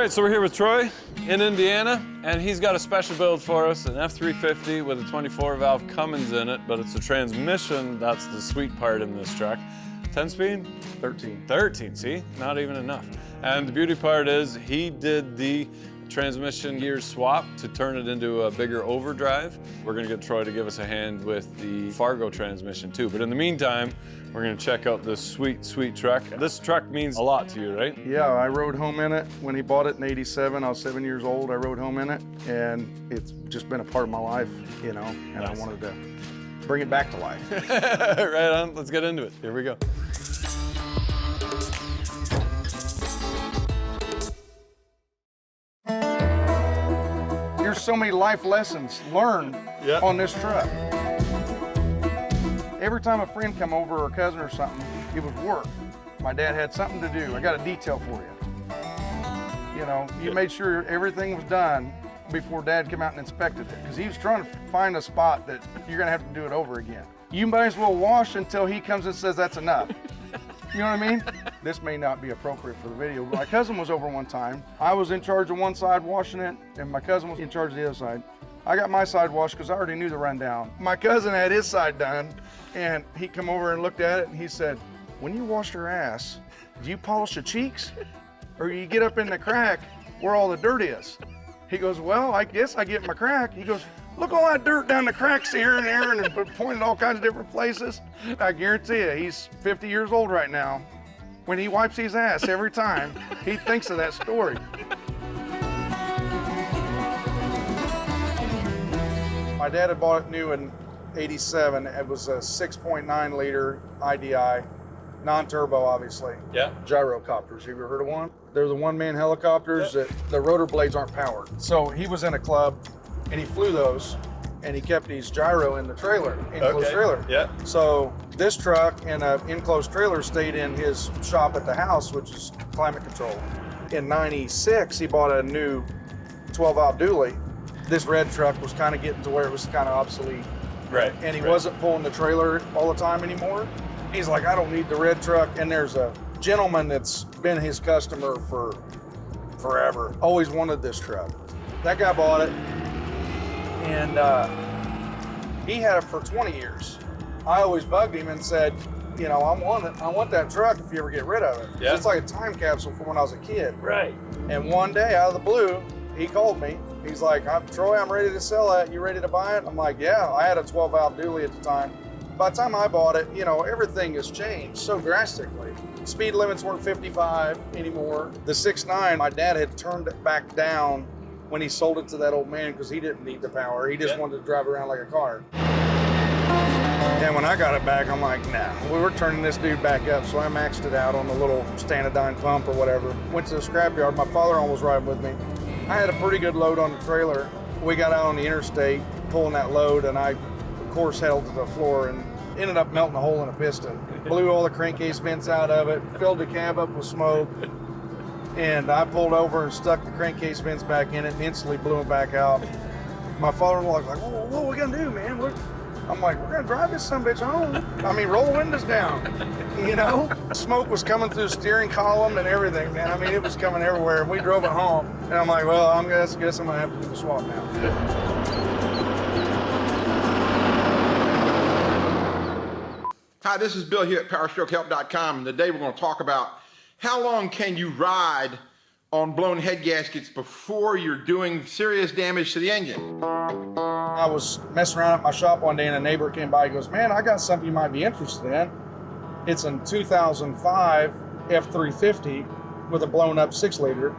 right, so we're here with Troy in Indiana, and he's got a special build for us, an F350 with a 24-valve Cummins in it, but it's a transmission that's the sweet part in this truck. 10-speed? 13. 13, see? Not even enough. And the beauty part is he did the transmission gear swap to turn it into a bigger overdrive. We're gonna get Troy to give us a hand with the Fargo transmission too. But in the meantime, we're gonna check out this sweet, sweet truck. This truck means a lot to you, right? Yeah, I rode home in it when he bought it in '87. I was 7 years old. I rode home in it, and it's just been a part of my life, you know, and nice. I wanted to bring it back to life. Right on, let's get into it. Here we go. There's so many life lessons learned on this truck. Every time a friend come over or a cousin or something, it was work. My dad had something to do. I got a detail for you. You know, you made sure everything was done before Dad came out and inspected it, because he was trying to find a spot that you're gonna have to do it over again. You might as well wash until he comes and says that's enough. You know what I mean? This may not be appropriate for the video, but my cousin was over one time. I was in charge of one side washing it, and my cousin was in charge of the other side. I got my side washed because I already knew the rundown. My cousin had his side done, and he come over and looked at it, and he said, when you wash your ass, do you polish the cheeks? Or you get up in the crack where all the dirt is? He goes, well, I guess I get my crack. He goes, look all that dirt down the cracks here and there, and pointed all kinds of different places. I guarantee you, he's 50 years old right now. When he wipes his ass every time, he thinks of that story. My dad had bought it new in '87. It was a 6.9 liter IDI, non-turbo, obviously. Yeah. Gyrocopters, have you ever heard of one? They're the one-man helicopters that the rotor blades aren't powered. So he was in a club and he flew those, and he kept these gyro in the trailer, enclosed trailer. Yeah. So this truck and an enclosed trailer stayed in his shop at the house, which is climate control. In '96, he bought a new 12-valve dually. This red truck was kind of getting to where it was kind of obsolete. Right. And he wasn't pulling the trailer all the time anymore. He's like, I don't need the red truck. And there's a gentleman that's been his customer for forever. Always wanted this truck. That guy bought it, and he had it for 20 years. I always bugged him and said, you know, I want that truck if you ever get rid of it. Yeah. It's like a time capsule from when I was a kid. Right. And one day, out of the blue, he called me. He's like, Troy, I'm ready to sell that. You ready to buy it? I'm like, yeah. I had a 12-valve dually at the time. By the time I bought it, you know, everything has changed so drastically. Speed limits weren't 55 anymore. The 6.9, my dad had turned it back down when he sold it to that old man because he didn't need the power. He just wanted to drive around like a car. And when I got it back, I'm like, nah, we were turning this dude back up. So I maxed it out on the little Stanodyne pump or whatever. Went to the scrapyard. My father-in-law was riding with me. I had a pretty good load on the trailer. We got out on the interstate pulling that load, and I, of course, held to the floor and ended up melting a hole in a piston. Blew all the crankcase vents out of it, filled the cab up with smoke, and I pulled over and stuck the crankcase vents back in it and instantly blew them back out. My father-in-law was like, whoa, what are we gonna do, man? I'm like, we're gonna drive this son of a bitch home. I mean, roll the windows down, you know? Smoke was coming through the steering column and everything, man. I mean, it was coming everywhere. And we drove it home. And I'm like, well, I guess I'm gonna have to do the swap now. Hi, this is Bill here at PowerstrokeHelp.com, and today we're going to talk about how long can you ride on blown head gaskets before you're doing serious damage to the engine. I was messing around at my shop one day and a neighbor came by and goes, man, I got something you might be interested in. It's a 2005 F350 with a blown up 6-liter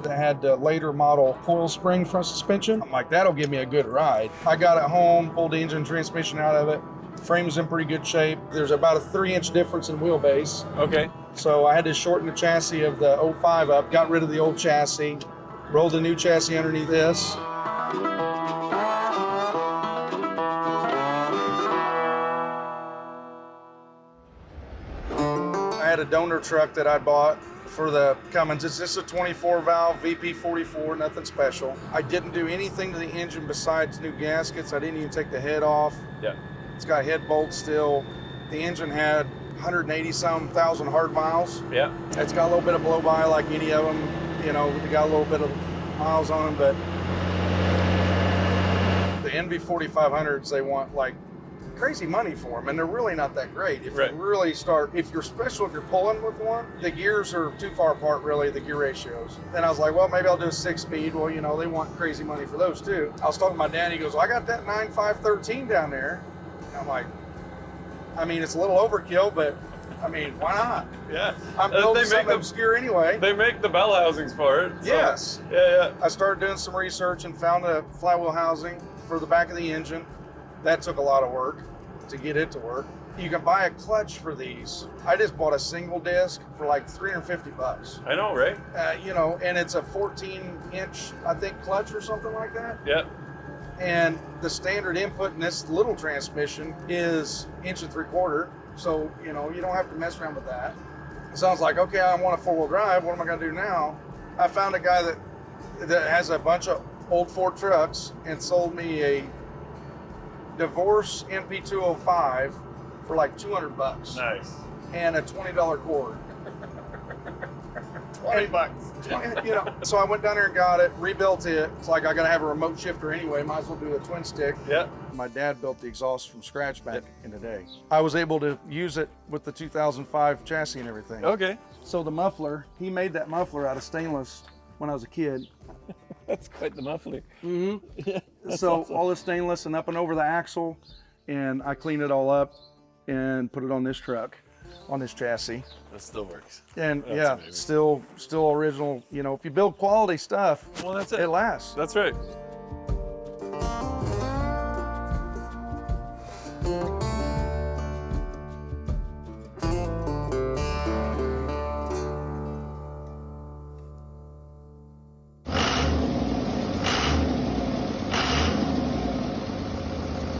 that had the later model coil spring front suspension. I'm like, that'll give me a good ride. I got it home, pulled the engine transmission out of it. Frame's in pretty good shape. There's about a 3-inch difference in wheelbase. Okay. So I had to shorten the chassis of the 05 up, got rid of the old chassis, rolled the new chassis underneath this. I had a donor truck that I bought for the Cummins. It's just a 24-valve VP44, nothing special. I didn't do anything to the engine besides new gaskets. I didn't even take the head off. Yeah. It's got head bolts still. The engine had 180-some thousand hard miles. Yeah. It's got a little bit of blow-by like any of them. You know, they got a little bit of miles on them, but the NV4500s, they want like crazy money for them, and they're really not that great. If Right. you really start, if you're pulling with one, the gears are too far apart, really, the gear ratios. Then I was like, well, maybe I'll do a 6-speed. Well, you know, they want crazy money for those too. I was talking to my dad, he goes, well, I got that 9513 down there. And I'm like, I mean, it's a little overkill, but I mean, why not? Yeah. I'm building something obscure anyway. They make the bell housings for it. So. Yes. Yeah. I started doing some research and found a flywheel housing for the back of the engine. That took a lot of work to get it to work. You can buy a clutch for these. I just bought a single disc for like $350. I know, right? You know, and it's a 14-inch, I think, clutch or something like that. Yeah. And the standard input in this little transmission is 1.75 inches. So, you know, you don't have to mess around with that. So I was like, okay, I want a 4-wheel drive. What am I going to do now? I found a guy that has a bunch of old Ford trucks and sold me a Deboss NP205 for like $200 Nice. and a $20 cord. $20. You know, so I went down there and got it, rebuilt it. It's like I got to have a remote shifter anyway. Might as well do a twin stick. Yeah. My dad built the exhaust from scratch back in the day. I was able to use it with the 2005 chassis and everything. Okay. So the muffler, he made that muffler out of stainless when I was a kid. That's quite the muffler. Mm-hmm. Yeah. So all the stainless and up and over the axle, and I cleaned it all up and put it on this truck, on this chassis. That still works. And That's yeah, amazing. still original. You know, if you build quality stuff, Well, that's it. it lasts. That's right.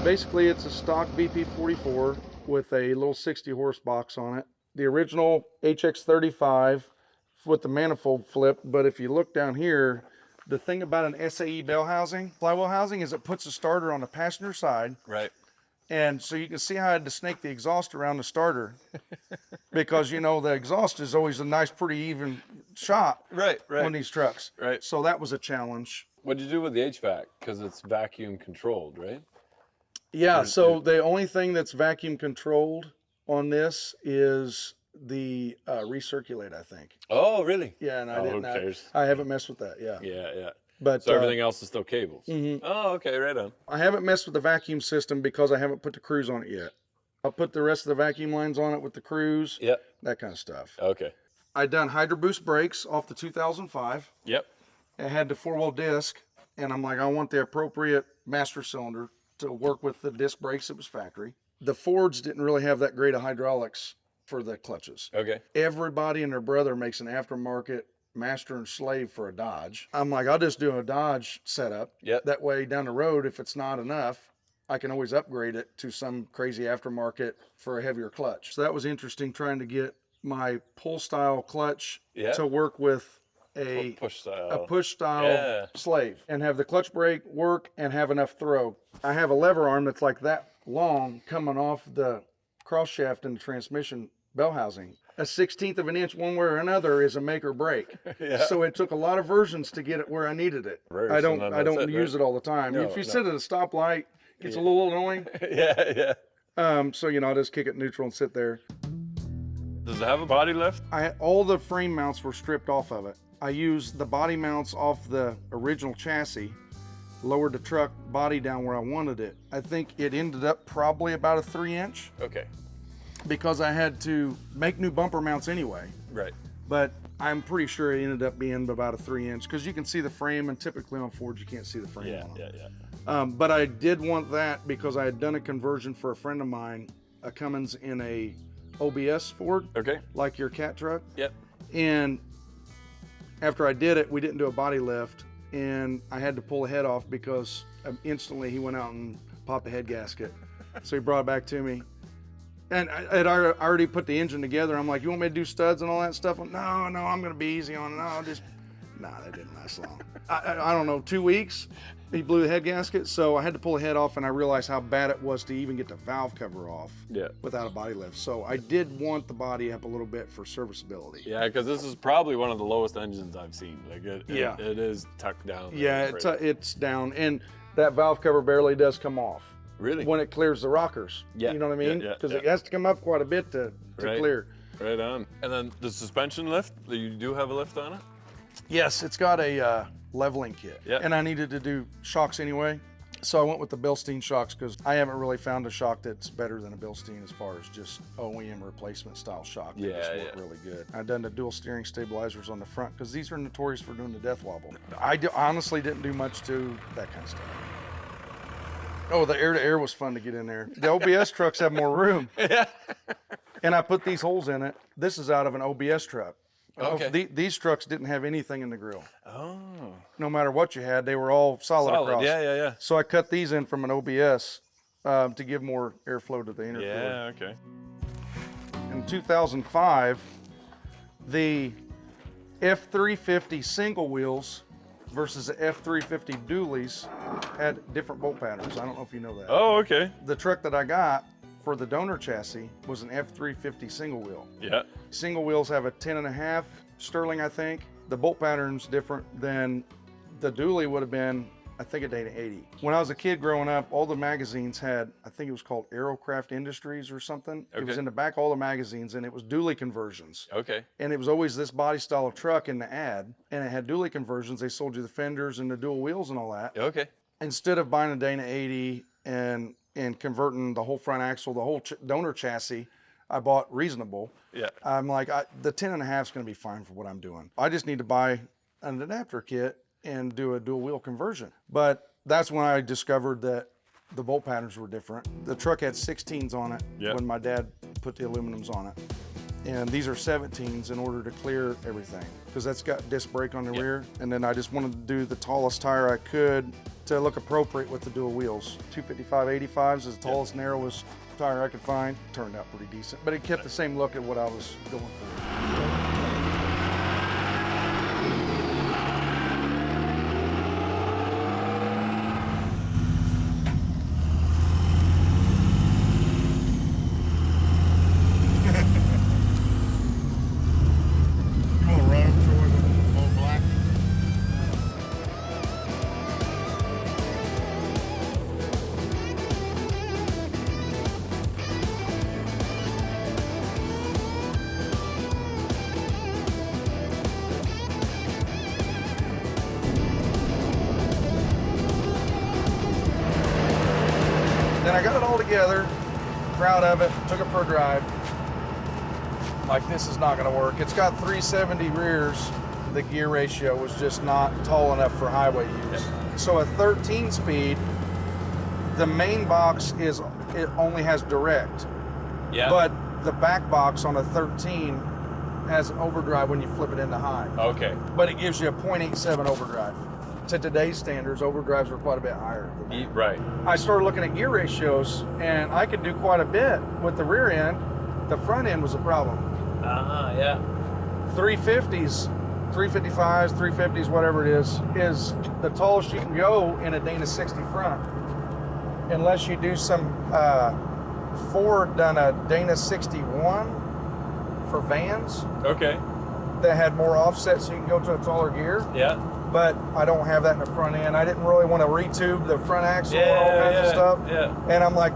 Basically, it's a stock VP44 with a little 60 horse box on it. The original HX35 with the manifold flip, but if you look down here, the thing about an SAE bell housing, flywheel housing, is it puts the starter on the passenger side. Right. And so you can see how I had to snake the exhaust around the starter because, you know, the exhaust is always a nice, pretty even shot Right. on these trucks. Right. So that was a challenge. What'd you do with the HVAC? Because it's vacuum controlled, right? Yeah, so the only thing that's vacuum controlled on this is the recirculate, I think. Oh, really? Yeah, and I Oh, didn't. who cares? I haven't messed with that. Yeah. Yeah. But So everything else is still cables. mhm. Oh, okay, right on. I haven't messed with the vacuum system because I haven't put the cruise on it yet. I'll put the rest of the vacuum lines on it with the cruise, Yep. that kind of stuff. Okay. I done Hydro Boost brakes off the 2005. Yep. I had the 4-wheel disc, and I'm like, I want the appropriate master cylinder to work with the disc brakes that was factory. The Fords didn't really have that great of hydraulics for the clutches. Okay. Everybody and their brother makes an aftermarket master and slave for a Dodge. I'm like, I'll just do a Dodge setup. Yep. That way down the road, if it's not enough, I can always upgrade it to some crazy aftermarket for a heavier clutch. So that was interesting, trying to get my pull style clutch Yeah. to work with a Push style. a push style Yeah. slave and have the clutch brake work and have enough throw. I have a lever arm that's like that long coming off the cross shaft in the transmission bell housing. A 1/16 of an inch one way or another is a make or break. Yeah. So it took a lot of versions to get it where I needed it. Reverse, I and then don't that's it, use right? it all the time. No, If you no. sit at a stoplight, it's a little annoying. Yeah. So you know, I just kick it neutral and sit there. Does it have a body lift? All the frame mounts were stripped off of it. I used the body mounts off the original chassis, lowered the truck body down where I wanted it. I think it ended up probably about a 3-inch Okay. because I had to make new bumper mounts anyway. Right. But I'm pretty sure it ended up being about a 3-inch because you can see the frame, and typically on Fords you can't see the frame Yeah. on them. Yeah. But I did want that because I had done a conversion for a friend of mine, a Cummins in a OBS Ford, Okay. like your cat truck. Yep. And after I did it, we didn't do a body lift, and I had to pull the head off because instantly he went out and popped the head gasket. So he brought it back to me. And I had already put the engine together. I'm like, you want me to do studs and all that stuff? No, I'm going to be easy on it. No, that didn't last long. I don't know, 2 weeks? He blew the head gasket, so I had to pull the head off, and I realized how bad it was to even get the valve cover off without a body lift. So I did want the body up a little bit for serviceability. Yeah, because this is probably one of the lowest engines I've seen. Like it is tucked down. Yeah, it's down, and that valve cover barely does come off. Really? When it clears the rockers. Yeah. You know what I mean? Yeah, Because it has to come up quite a bit to clear. Right on. And then the suspension lift, you do have a lift on it? Yes, it's got a leveling kit. Yeah. And I needed to do shocks anyway. So I went with the Bilstein shocks because I haven't really found a shock that's better than a Bilstein as far as just OEM replacement style shock. They just work really good. I've done the dual steering stabilizers on the front because these are notorious for doing the death wobble. I honestly didn't do much to that kind of stuff. Oh, the air-to-air was fun to get in there. The OBS trucks have more room. Yeah. And I put these holes in it. This is out of an OBS truck. Okay. These trucks didn't have anything in the grill. Oh. No matter what you had, they were all solid across. Yeah. So I cut these in from an OBS to give more airflow to the intercooler. Yeah, okay. In 2005, the F350 single wheels versus the F350 dualies had different bolt patterns. I don't know if you know that. Oh, okay. The truck that I got for the donor chassis was an F350 single wheel. Yeah. Single wheels have a 10.5 Sterling, I think. The bolt pattern's different than the dually would have been, I think, a Dana 80. When I was a kid growing up, all the magazines had, I think it was called Aerocraft Industries or something. Okay. It was in the back of all the magazines, and it was dually conversions. Okay. And it was always this body style of truck in the ad, and it had dually conversions. They sold you the fenders and the dual wheels and all that. Okay. Instead of buying a Dana 80 and converting the whole front axle, the whole donor chassis, I bought reasonable. Yeah. I'm like, the 10.5 is going to be fine for what I'm doing. I just need to buy an adapter kit and do a dual wheel conversion. But that's when I discovered that the bolt patterns were different. The truck had 16s on it when my dad put the aluminums on it. And these are 17s in order to clear everything because that's got disc brake on the rear. And then I just wanted to do the tallest tire I could to look appropriate with the dual wheels. 255/85s is the tallest, narrowest tire I could find. Turned out pretty decent, but it kept the same look at what I was going for. Then I got it all together, proud of it, took it for a drive. Like, this is not gonna work. It's got 370 rears. The gear ratio was just not tall enough for highway use. So a 13 speed, the main box it only has direct. Yeah. But the back box on a 13 has an overdrive when you flip it into high. Okay. But it gives you a 0.87 overdrive. To today's standards, overdrives are quite a bit higher than that. Right. I started looking at gear ratios, and I could do quite a bit with the rear end. The front end was a problem. Yeah. 350s, 355s, 350s, whatever it is the tallest you can go in a Dana 60 front. Unless you do some, Ford done a Dana 61 for vans. Okay. That had more offset so you can go to a taller gear. Yeah. But I don't have that in the front end. I didn't really want to retube the front axle and all kinds of stuff. Yeah. And I'm like,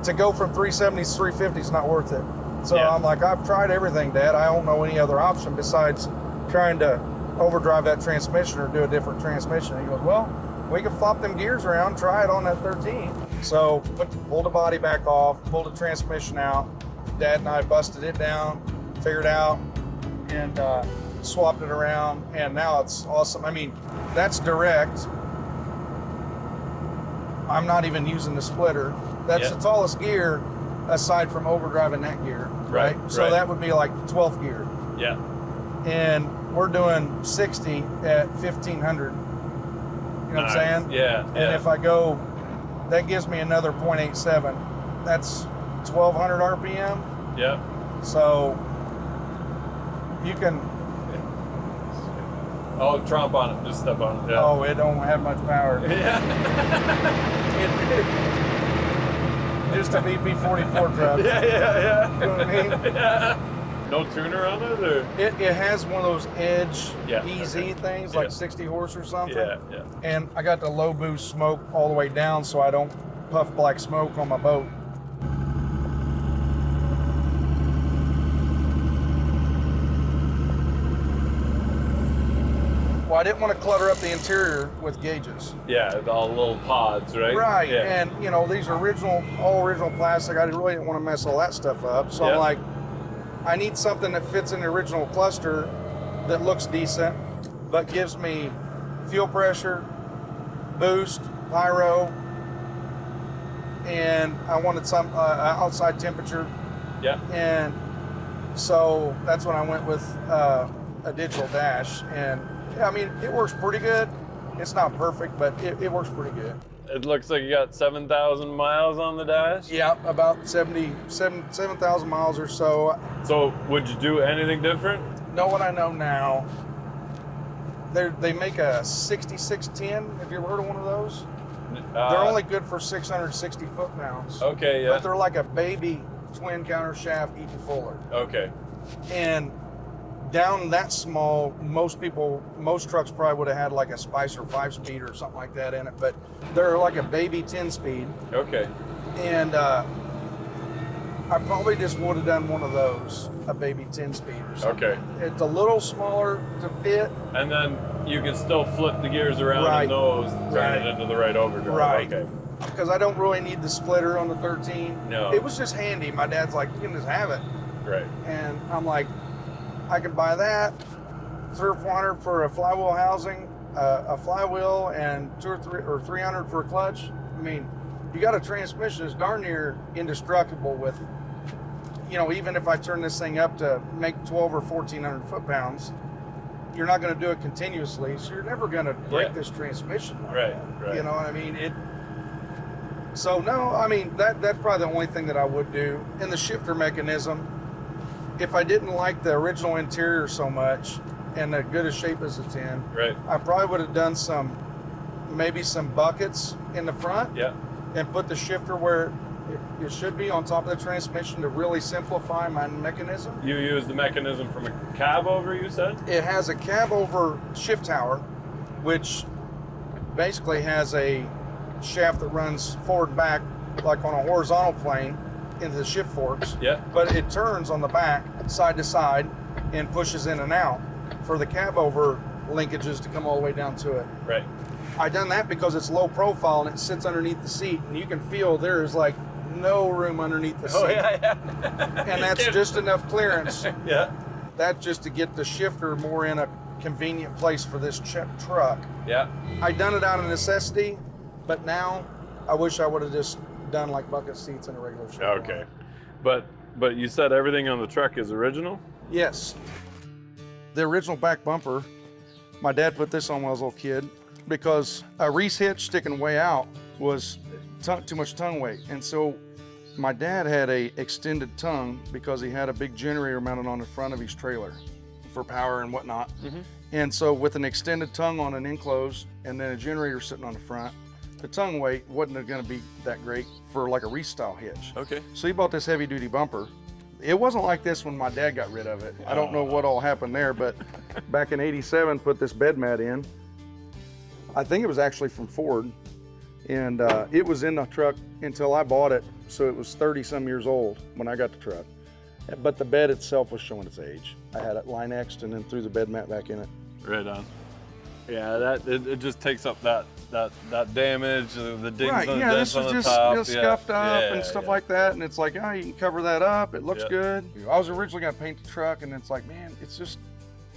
to go from 370s to 350s is not worth it. So I'm like, I've tried everything, Dad. I don't know any other option besides trying to overdrive that transmission or do a different transmission. He goes, well, we can flop them gears around, try it on that 13. So pulled the body back off, pulled the transmission out. Dad and I busted it down, figured out, and swapped it around, and now it's awesome. I mean, that's direct. I'm not even using the splitter. That's the tallest gear aside from overdrive in that gear, right? So that would be like 12th gear. Yeah. And we're doing 60 at 1500. You know what I'm saying? Yeah. And if I go, that gives me another 0.87. That's 1200 RPM. Yeah. So you can, Oh, tromp on it. Just step on it. Yeah. Oh, it don't have much power. Yeah. Just a VP44 truck. Yeah. You know what I mean? Yeah. No tuner on it, or? It has one of those Edge Yeah, EZ okay. things, like Yeah. 60 horse or something. Yeah. And I got the low boost smoke all the way down so I don't puff black smoke on my boat. Well, I didn't want to clutter up the interior with gauges. Yeah, all little pods, right? Right, Yeah. and you know, these are all original plastic. I really didn't want to mess all that stuff up. So Yeah. I'm like, I need something that fits in the original cluster that looks decent, but gives me fuel pressure, boost, pyro, and I wanted some outside temperature. Yeah. And so that's when I went with a digital dash. And yeah, I mean, it works pretty good. It's not perfect, but it works pretty good. It looks like you got 7,000 miles on the dash. Yeah, about 7,000 miles or so. So would you do anything different? Know what I know now. They make a 6610. Have you ever heard of one of those? They're only good for 660 foot-pounds. Okay, yeah. But they're like a baby twin countershaft Eaton Fuller. Okay. And down that small, most trucks probably would have had like a Spicer 5-speed or something like that in it, but they're like a baby 10-speed. Okay. And I probably just would have done one of those, a baby 10-speed or something. Okay. It's a little smaller to fit. And then you can still flip the gears around Right. in those, turn Right. it into the right overdrive. Right. Okay. Because I don't really need the splitter on the 13. No. It was just handy. My dad's like, you can just have it. Right. And I'm like, I could buy that, $300 or $400 for a flywheel housing, a flywheel, and $200 or $300 for a clutch. I mean, you got a transmission that's darn near indestructible with, you know, even if I turn this thing up to make 1,200 or 1,400 foot-pounds, you're not going to do it continuously, so you're never going to break this transmission. Like Right, that. right. You know what I mean? So no, I mean, that's probably the only thing that I would do. And the shifter mechanism, if I didn't like the original interior so much and as good a shape as it's in, Right. I probably would have done maybe some buckets in the front Yeah. and put the shifter where it should be on top of the transmission to really simplify my mechanism. You use the mechanism from a cab over, you said? It has a cab over shift tower, which basically has a shaft that runs forward and back like on a horizontal plane into the shift forks. Yeah. But it turns on the back side to side and pushes in and out for the cab over linkages to come all the way down to it. Right. I done that because it's low profile and it sits underneath the seat, and you can feel there is like no room underneath the seat. Oh, yeah. And that's just enough clearance. Yeah. That's just to get the shifter more in a convenient place for this truck. Yeah. I done it out of necessity, but now I wish I would have just done like bucket seats in a regular shifter. Okay. But you said everything on the truck is original? Yes. The original back bumper, my dad put this on when I was a little kid because a Reese hitch sticking way out was too much tongue weight. And so my dad had a extended tongue because he had a big generator mounted on the front of his trailer for power and whatnot. Mm-hmm. And so with an extended tongue on an enclosed and then a generator sitting on the front, the tongue weight wasn't going to be that great for like a Reese style hitch. Okay. So he bought this heavy duty bumper. It wasn't like this when my dad got rid of it. I don't know what all happened there, but back in '87, put this bed mat in. I think it was actually from Ford, and it was in the truck until I bought it. So it was 30 some years old when I got the truck. But the bed itself was showing its age. I had it line X'd and then threw the bed mat back in it. Right on. Yeah, it just takes up that damage, the dings Right, on the yeah, dents this on was the just top. scuffed up Yeah, and stuff yeah. like that, and it's like, oh, you can cover that up, it looks Yeah. good. I was originally gonna paint the truck, and it's like, man, it's just,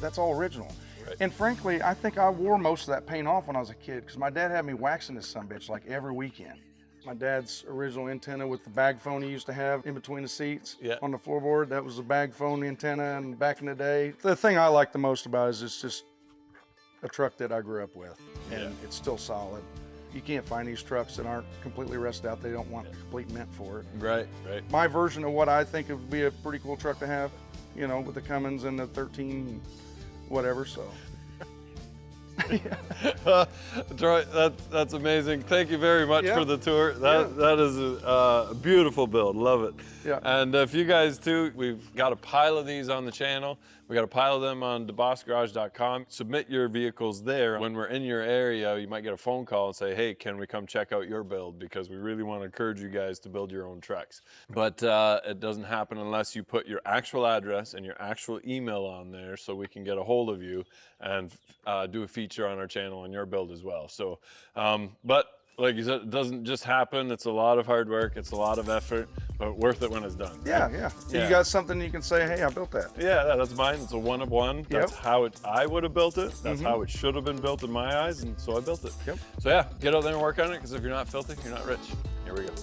that's all original. Right. And frankly, I think I wore most of that paint off when I was a kid, because my dad had me waxing this sumbitch like every weekend. My dad's original antenna with the bag phone he used to have in between the seats on the floorboard, that was the bag phone antenna, and back in the day. The thing I like the most about it is it's just a truck that I grew up with, and it's still solid. You can't find these trucks that aren't completely rusted out. They don't want complete mint for it. Right. My version of what I think would be a pretty cool truck to have, you know, with the Cummins and the 13, whatever, so. Troy, that's amazing. Thank you very much for the tour. That is a beautiful build. Love it. Yeah. And if you guys too, we've got a pile of these on the channel. We got a pile of them on debossgarage.com. Submit your vehicles there. When we're in your area, you might get a phone call and say, hey, can we come check out your build? Because we really want to encourage you guys to build your own trucks. But it doesn't happen unless you put your actual address and your actual email on there so we can get a hold of you and do a feature on our channel on your build as well. So, but like you said, it doesn't just happen. It's a lot of hard work. It's a lot of effort, but worth it when it's done. Yeah, yeah. You got something you can say, hey, I built that. Yeah, that's mine. It's a one of one. That's how I would have built it. That's how it should have been built in my eyes, and so I built it. So yeah, get out there and work on it, because if you're not filthy, you're not rich. Here we go.